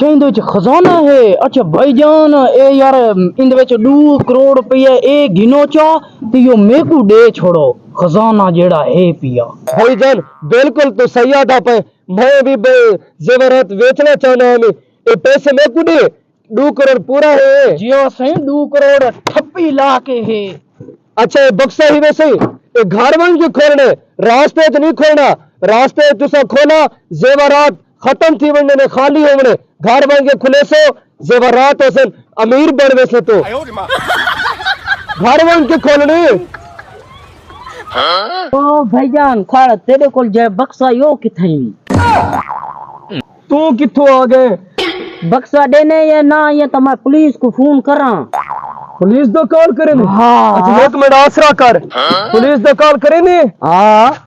अच्छा इंदे विच खजाना है। अच्छा भाईजान ए यार इंदे विच 2 करोड़ रुपया ए गिनो चा ते यो मेकू दे छोड़ो खजाना जेड़ा है पिया। भाईजान बिल्कुल तो सही आता पे मैं भी जेवरात बेचना चाहना हूं। ये पैसे मैं को दे 2 करोड़ पूरा है। जियो सही 2 करोड़ 28 लाख है। अच्छा ये बक्सा ही वैसे ये घर बन के खोलने रास्ते तो नहीं खोलना। रास्ते तुसा खोला जेवरात खत्म थी वने ने खाली हो वने घर बन के खुले सो जेवरात हसन अमीर बन वैसे तो घर बन के खोलने। ओ भाईजान खाड़ तेरे कोल जे बक्सा यो किथई तू किथों आ गए? बक्सा देने या ना ये तो मैं पुलिस को फोन करा। पुलिस दा कॉल करे ने? हाँ अच्छा एक मिनट आसरा कर पुलिस दा कॉल करे ने। हाँ